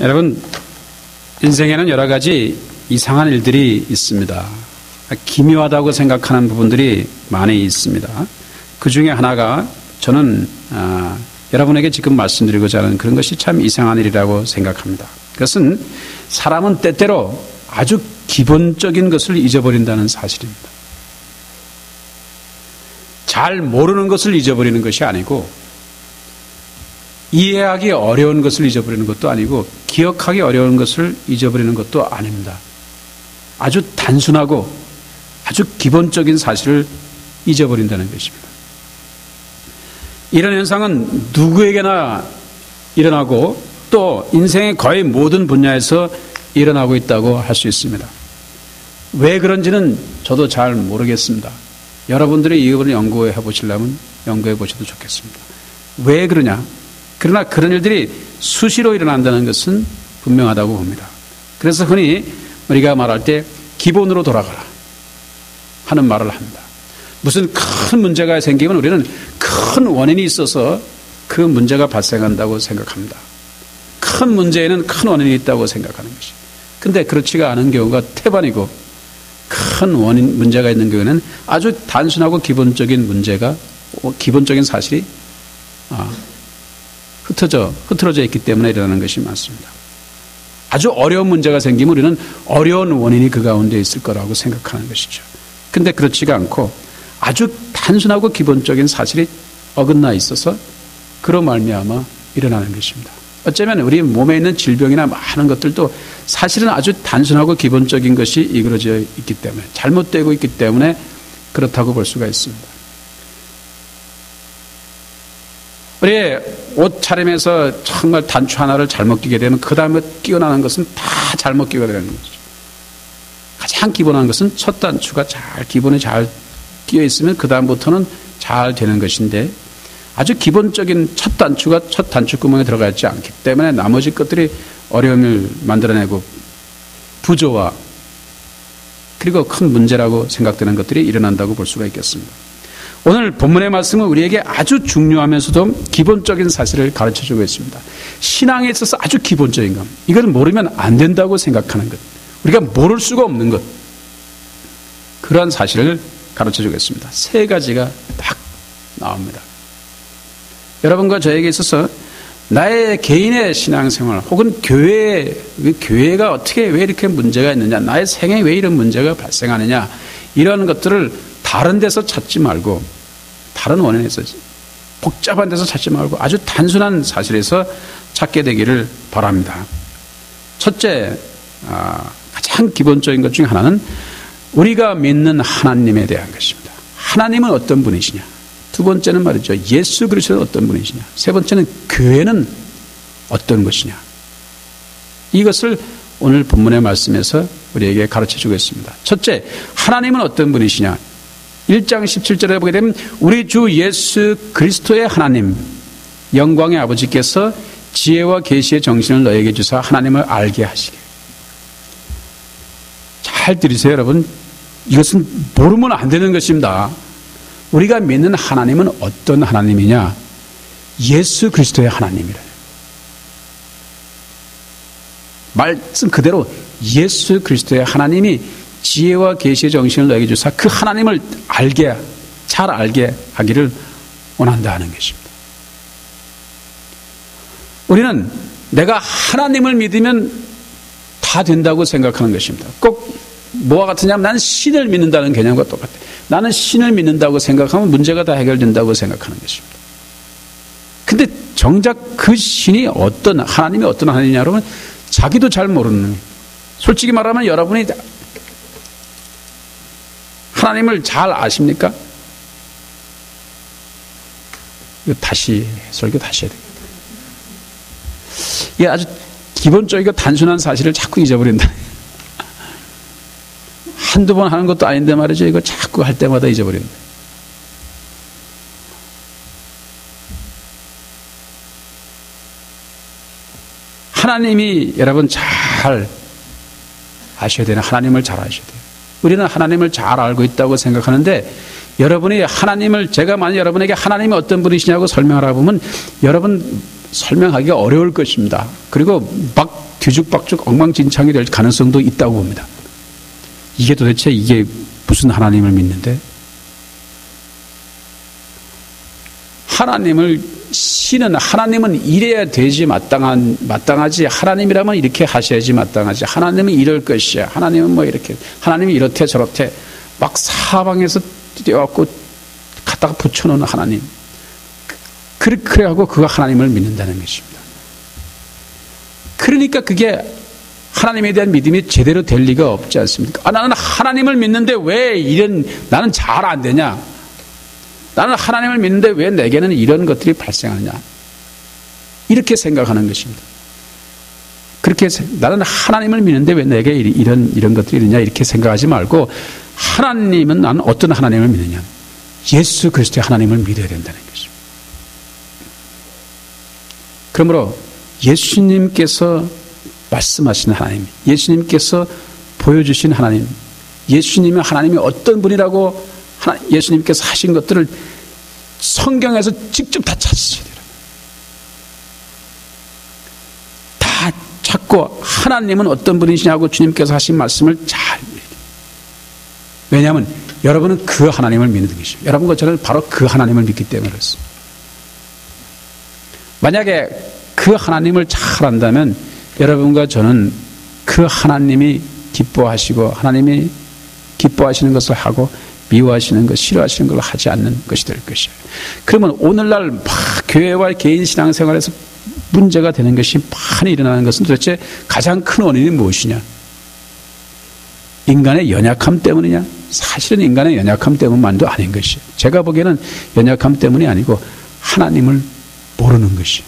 여러분, 인생에는 여러 가지 이상한 일들이 있습니다. 기묘하다고 생각하는 부분들이 많이 있습니다. 그 중에 하나가 저는 여러분에게 지금 말씀드리고자 하는 그런 것이 참 이상한 일이라고 생각합니다. 그것은 사람은 때때로 아주 기본적인 것을 잊어버린다는 사실입니다. 잘 모르는 것을 잊어버리는 것이 아니고, 이해하기 어려운 것을 잊어버리는 것도 아니고, 기억하기 어려운 것을 잊어버리는 것도 아닙니다. 아주 단순하고 아주 기본적인 사실을 잊어버린다는 것입니다. 이런 현상은 누구에게나 일어나고 또 인생의 거의 모든 분야에서 일어나고 있다고 할 수 있습니다. 왜 그런지는 저도 잘 모르겠습니다. 여러분들이 이걸 연구해 보시려면 연구해 보셔도 좋겠습니다. 왜 그러냐? 그러나 그런 일들이 수시로 일어난다는 것은 분명하다고 봅니다. 그래서 흔히 우리가 말할 때 기본으로 돌아가라 하는 말을 합니다. 무슨 큰 문제가 생기면 우리는 큰 원인이 있어서 그 문제가 발생한다고 생각합니다. 큰 문제에는 큰 원인이 있다고 생각하는 것이. 근데 그렇지가 않은 경우가 태반이고, 큰 원인, 문제가 있는 경우에는 아주 단순하고 기본적인 문제가, 기본적인 사실이 흐트러져 있기 때문에 일어나는 것이 많습니다. 아주 어려운 문제가 생기면 우리는 어려운 원인이 그 가운데 있을 거라고 생각하는 것이죠. 근데 그렇지가 않고 아주 단순하고 기본적인 사실이 어긋나 있어서 그로 말미암아 일어나는 것입니다. 어쩌면 우리 몸에 있는 질병이나 많은 것들도 사실은 아주 단순하고 기본적인 것이 이그러져 있기 때문에, 잘못되고 있기 때문에 그렇다고 볼 수가 있습니다. 우리 옷 차림에서 정말 단추 하나를 잘못 끼게 되면 그 다음에 끼어나는 것은 다 잘못 끼게 되는 거죠. 가장 기본한 것은 첫 단추가 기본에 잘 끼어 있으면 그 다음부터는 잘 되는 것인데, 아주 기본적인 첫 단추가 첫 단추 구멍에 들어가 있지 않기 때문에 나머지 것들이 어려움을 만들어내고 부조와 그리고 큰 문제라고 생각되는 것들이 일어난다고 볼 수가 있겠습니다. 오늘 본문의 말씀은 우리에게 아주 중요하면서도 기본적인 사실을 가르쳐주고 있습니다. 신앙에 있어서 아주 기본적인 것, 이걸 모르면 안 된다고 생각하는 것, 우리가 모를 수가 없는 것, 그러한 사실을 가르쳐주고 있습니다. 세 가지가 딱 나옵니다. 여러분과 저에게 있어서 나의 개인의 신앙생활 혹은 교회가 어떻게 왜 이렇게 문제가 있느냐, 나의 생애에 왜 이런 문제가 발생하느냐, 이런 것들을 다른 데서 찾지 말고, 다른 원인에서, 복잡한 데서 찾지 말고 아주 단순한 사실에서 찾게 되기를 바랍니다. 첫째, 가장 기본적인 것 중에 하나는 우리가 믿는 하나님에 대한 것입니다. 하나님은 어떤 분이시냐? 두 번째는 말이죠, 예수 그리스도는 어떤 분이시냐? 세 번째는 교회는 어떤 것이냐? 이것을 오늘 본문의 말씀에서 우리에게 가르쳐주고 있습니다. 첫째, 하나님은 어떤 분이시냐? 1장 17절에 보게 되면 우리 주 예수 그리스도의 하나님, 영광의 아버지께서 지혜와 계시의 정신을 너에게 주사 하나님을 알게 하시게. 잘 들으세요, 여러분. 이것은 모르면 안 되는 것입니다. 우리가 믿는 하나님은 어떤 하나님이냐? 예수 그리스도의 하나님이래요. 말씀 그대로 예수 그리스도의 하나님이 지혜와 계시의 정신을 너에게 주사 그 하나님을 잘 알게 하기를 원한다 하는 것입니다. 우리는 내가 하나님을 믿으면 다 된다고 생각하는 것입니다. 꼭 뭐와 같으냐면 나는 신을 믿는다는 개념과 똑같아요. 나는 신을 믿는다고 생각하면 문제가 다 해결된다고 생각하는 것입니다. 근데 정작 그 신이 하나님이 어떤 하나님이냐 그러면 자기도 잘 모르는, 솔직히 말하면 여러분이 하나님을 잘 아십니까? 이거 설교 다시 해야 되겠다. 이게 아주 기본적이고 단순한 사실을 자꾸 잊어버린다. 한두 번 하는 것도 아닌데 말이죠. 이거 자꾸 할 때마다 잊어버린다. 하나님이 여러분 잘 아셔야 되나? 하나님을 잘 아셔야 돼요. 우리는 하나님을 잘 알고 있다고 생각하는데, 여러분이 제가 만약 여러분에게 하나님이 어떤 분이시냐고 설명하라 보면 여러분 설명하기가 어려울 것입니다. 그리고 막 뒤죽박죽 엉망진창이 될 가능성도 있다고 봅니다. 이게 도대체 이게 무슨 하나님을 믿는데? 하나님은 이래야 되지 마땅하지. 하나님이라면 이렇게 하셔야지 마땅하지. 하나님은 이럴 것이야. 하나님은 뭐 이렇게. 하나님이 이렇대 저렇대. 막 사방에서 뛰어갖고 갖다가 붙여놓는 하나님. 그래 하고 그가 하나님을 믿는다는 것입니다. 그러니까 그게 하나님에 대한 믿음이 제대로 될 리가 없지 않습니까? 나는 하나님을 믿는데 왜 나는 잘 안 되냐? 나는 하나님을 믿는데 왜 내게는 이런 것들이 발생하느냐? 이렇게 생각하는 것입니다. 나는 하나님을 믿는데 왜 내게 이런 것들이 있느냐? 이렇게 생각하지 말고 나는 어떤 하나님을 믿느냐? 예수 그리스도의 하나님을 믿어야 된다는 것입니다. 그러므로 예수님께서 말씀하신 하나님, 예수님께서 보여주신 하나님, 예수님의 하나님이 어떤 분이라고 예수님께서 하신 것들을 성경에서 직접 다 찾으셔야 돼요. 다 찾고 하나님은 어떤 분이시냐고 주님께서 하신 말씀을 잘 믿어요. 왜냐하면 여러분은 그 하나님을 믿는 것이죠. 여러분과 저는 바로 그 하나님을 믿기 때문에 그렇습니다. 만약에 그 하나님을 잘 안다면 여러분과 저는 그 하나님이 기뻐하시고 하나님이 기뻐하시는 것을 하고 미워하시는 것, 싫어하시는 걸 하지 않는 것이 될 것이에요. 그러면 오늘날 막 교회와 개인 신앙생활에서 문제가 되는 것이 많이 일어나는 것은 도대체 가장 큰 원인이 무엇이냐? 인간의 연약함 때문이냐? 사실은 인간의 연약함 때문만도 아닌 것이에요. 제가 보기에는 연약함 때문이 아니고 하나님을 모르는 것이에요.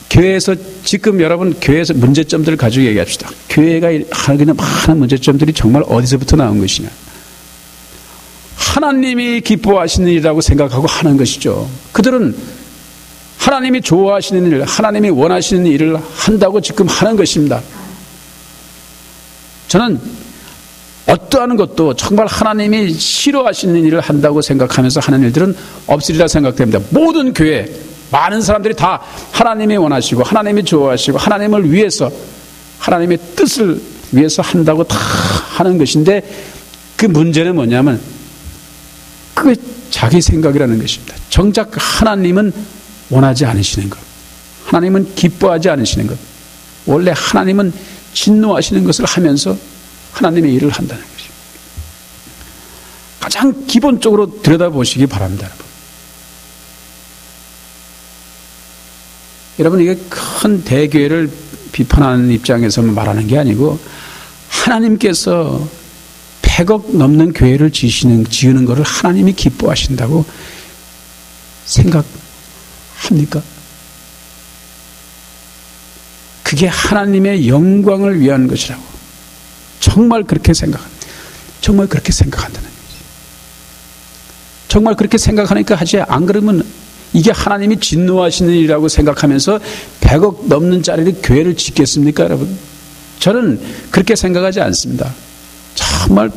교회에서 지금 여러분 교회에서 문제점들을 가지고 얘기합시다. 교회가 하는 많은 문제점들이 정말 어디서부터 나온 것이냐? 하나님이 기뻐하시는 일이라고 생각하고 하는 것이죠. 그들은 하나님이 좋아하시는 일, 하나님이 원하시는 일을 한다고 지금 하는 것입니다. 저는 어떠한 것도 정말 하나님이 싫어하시는 일을 한다고 생각하면서 하는 일들은 없으리라 생각됩니다. 모든 교회 많은 사람들이 다 하나님이 원하시고 하나님이 좋아하시고 하나님을 위해서 하나님의 뜻을 위해서 한다고 다 하는 것인데 그 문제는 뭐냐면 그게 자기 생각이라는 것입니다. 정작 하나님은 원하지 않으시는 것, 하나님은 기뻐하지 않으시는 것, 원래 하나님은 진노하시는 것을 하면서 하나님의 일을 한다는 것입니다. 가장 기본적으로 들여다보시기 바랍니다. 여러분 이게 큰 대교회를 비판하는 입장에서만 말하는 게 아니고 하나님께서 100억 넘는 교회를 지으는 것을 하나님이 기뻐하신다고 생각합니까? 그게 하나님의 영광을 위한 것이라고 정말 그렇게 생각합니다. 정말 그렇게 생각한다는 거지. 정말 그렇게 생각하니까 하지 안 그러면 이게 하나님이 진노하시는 일이라고 생각하면서 100억 넘는 짜리 교회를 짓겠습니까, 여러분? 저는 그렇게 생각하지 않습니다. 정말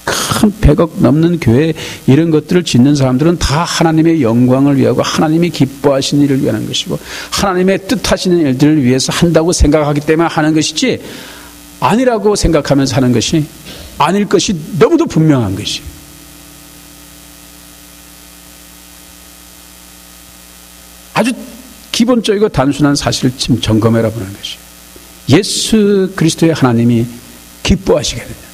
큰 100억 넘는 교회 이런 것들을 짓는 사람들은 다 하나님의 영광을 위하고 하나님이 기뻐하시는 일을 위한 것이고 하나님의 뜻하시는 일들을 위해서 한다고 생각하기 때문에 하는 것이지 아니라고 생각하면서 하는 것이 아닐 것이 너무도 분명한 것이에요. 아주 기본적이고 단순한 사실을 지금 점검해라 보는 것이에요. 예수 그리스도의 하나님이 기뻐하시게 되냐?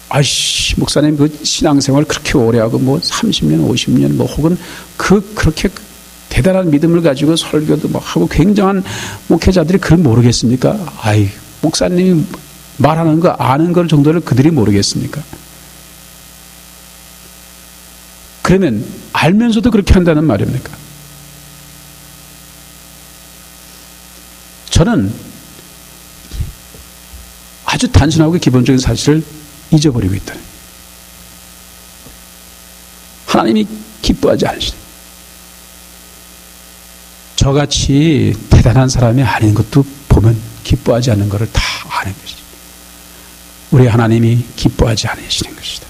아이씨, 목사님 그 신앙생활 그렇게 오래 하고 뭐 30년, 50년 뭐 혹은 그렇게 대단한 믿음을 가지고 설교도 뭐 하고 굉장한 목회자들이 그걸 모르겠습니까? 아이, 목사님이 말하는 거 아는 걸 정도를 그들이 모르겠습니까? 그러면 알면서도 그렇게 한다는 말입니까? 저는 아주 단순하고 기본적인 사실을 잊어버리고 있다. 하나님이 기뻐하지 않으시네. 저같이 대단한 사람이 아닌 것도 보면 기뻐하지 않는 것을 다 아는 것이죠. 우리 하나님이 기뻐하지 않으시는 것이다.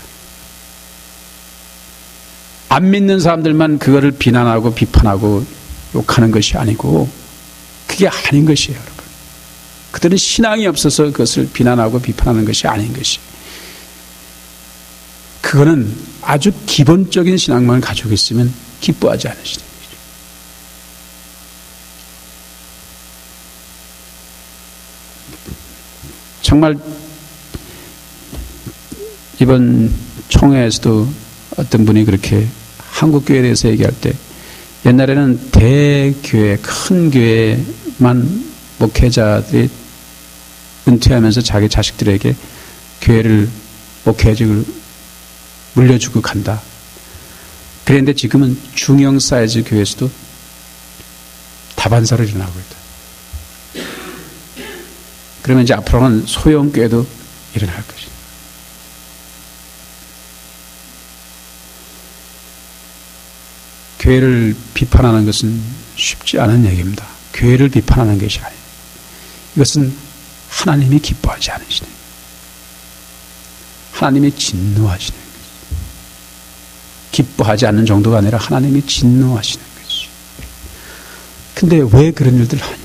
안 믿는 사람들만 그거를 비난하고 비판하고 욕하는 것이 아니고 그게 아닌 것이에요, 여러분. 그들은 신앙이 없어서 그것을 비난하고 비판하는 것이 아닌 것이. 그거는 아주 기본적인 신앙만 가지고 있으면 기뻐하지 않으시는 거죠. 정말 이번 총회에서도 어떤 분이 그렇게 한국교회에 대해서 얘기할 때 옛날에는 대교회, 큰 교회만 목회자들이 은퇴하면서 자기 자식들에게 교회를 목회직을 물려주고 간다. 그런데 지금은 중형 사이즈 교회에서도 다반사로 일어나고 있다. 그러면 이제 앞으로는 소형 교회도 일어날 것이다. 교회를 비판하는 것은 쉽지 않은 얘기입니다. 교회를 비판하는 것이 아니에요. 이것은 하나님이 기뻐하지 않으시는 거예요. 하나님이 진노하시는 거예요. 기뻐하지 않는 정도가 아니라 하나님이 진노하시는 거죠. 근데 왜 그런 일들을 하냐?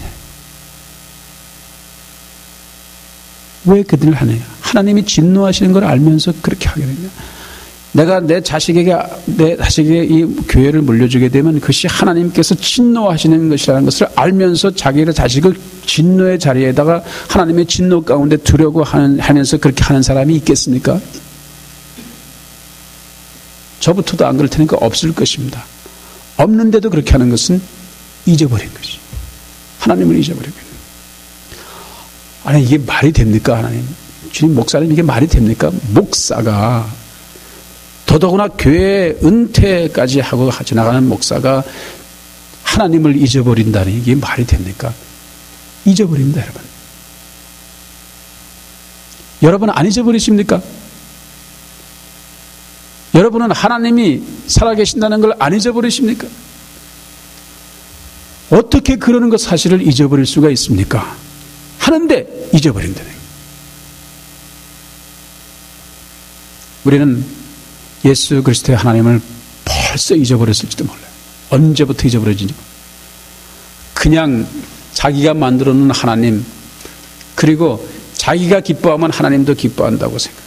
왜 그들을 하느냐? 하나님이 진노하시는 걸 알면서 그렇게 하게 되냐? 내가 내 자식에게 이 교회를 물려주게 되면 그것이 하나님께서 진노하시는 것이라는 것을 알면서 자기의 자식을 진노의 자리에다가 하나님의 진노 가운데 두려고 하면서 그렇게 하는 사람이 있겠습니까? 저부터도 안 그럴 테니까 없을 것입니다. 없는데도 그렇게 하는 것은 잊어버린 것이. 하나님을 잊어버린 거예요. 아니 이게 말이 됩니까? 하나님, 주님, 목사님, 이게 말이 됩니까? 목사가 더더구나 교회 은퇴까지 하고 지나가는 목사가 하나님을 잊어버린다니 이게 말이 됩니까? 잊어버립니다, 여러분. 여러분 안 잊어버리십니까? 여러분은 하나님이 살아계신다는 걸 안 잊어버리십니까? 어떻게 그러는 것 사실을 잊어버릴 수가 있습니까? 하는데 잊어버린다는 거예요. 우리는 예수 그리스도의 하나님을 벌써 잊어버렸을지도 몰라요. 언제부터 잊어버려진지 몰라요. 그냥 자기가 만들어 놓은 하나님, 그리고 자기가 기뻐하면 하나님도 기뻐한다고 생각해요.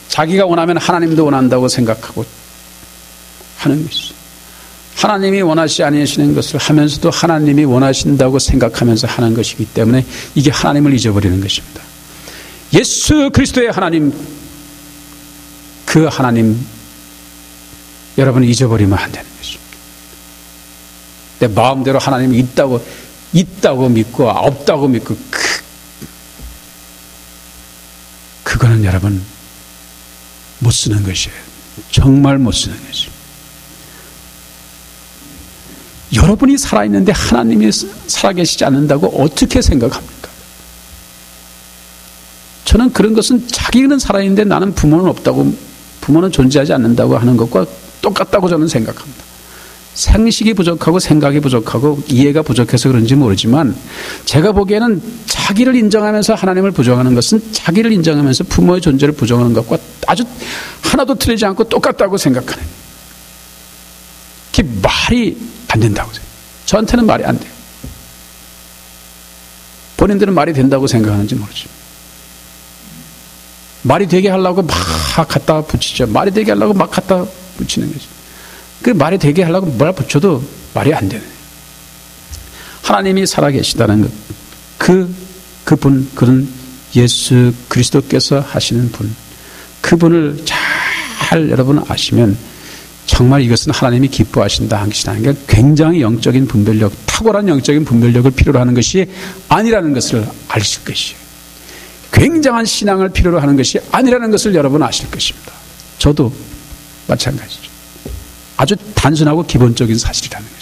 자기가 원하면 하나님도 원한다고 생각하고 하는 것이죠. 하나님이 원하시 아니하시는 것을 하면서도 하나님이 원하신다고 생각하면서 하는 것이기 때문에 이게 하나님을 잊어버리는 것입니다. 예수 그리스도의 하나님, 그 하나님 여러분이 잊어버리면 안 되는 것입니다. 내 마음대로 하나님이 있다고 믿고 없다고 믿고 그거는 여러분 못 쓰는 것이에요. 정말 못 쓰는 것이에요. 여러분이 살아있는데 하나님이 살아계시지 않는다고 어떻게 생각합니까? 저는 그런 것은 자기는 살아있는데 나는 부모는 없다고, 부모는 존재하지 않는다고 하는 것과 똑같다고 저는 생각합니다. 생식이 부족하고 생각이 부족하고 이해가 부족해서 그런지 모르지만 제가 보기에는 자기를 인정하면서 하나님을 부정하는 것은 자기를 인정하면서 부모의 존재를 부정하는 것과 아주 하나도 틀리지 않고 똑같다고 생각하는, 그게 말이 안 된다고 생각해요. 저한테는 말이 안 돼요. 본인들은 말이 된다고 생각하는지 모르죠. 말이 되게 하려고 막 갖다 붙이죠. 말이 되게 하려고 막 갖다 붙이는 거죠. 그 말이 되게 하려고 뭘 붙여도 말이 안 되네. 하나님이 살아계시다는 것, 그분, 그는 예수 그리스도께서 하시는 분, 그분을 잘 여러분 아시면 정말 이것은 하나님이 기뻐하신다 하시는 게 굉장히 영적인 분별력, 탁월한 영적인 분별력을 필요로 하는 것이 아니라는 것을 아실 것이에요. 굉장한 신앙을 필요로 하는 것이 아니라는 것을 여러분 아실 것입니다. 저도 마찬가지죠. 아주 단순하고 기본적인 사실이라는 것이죠.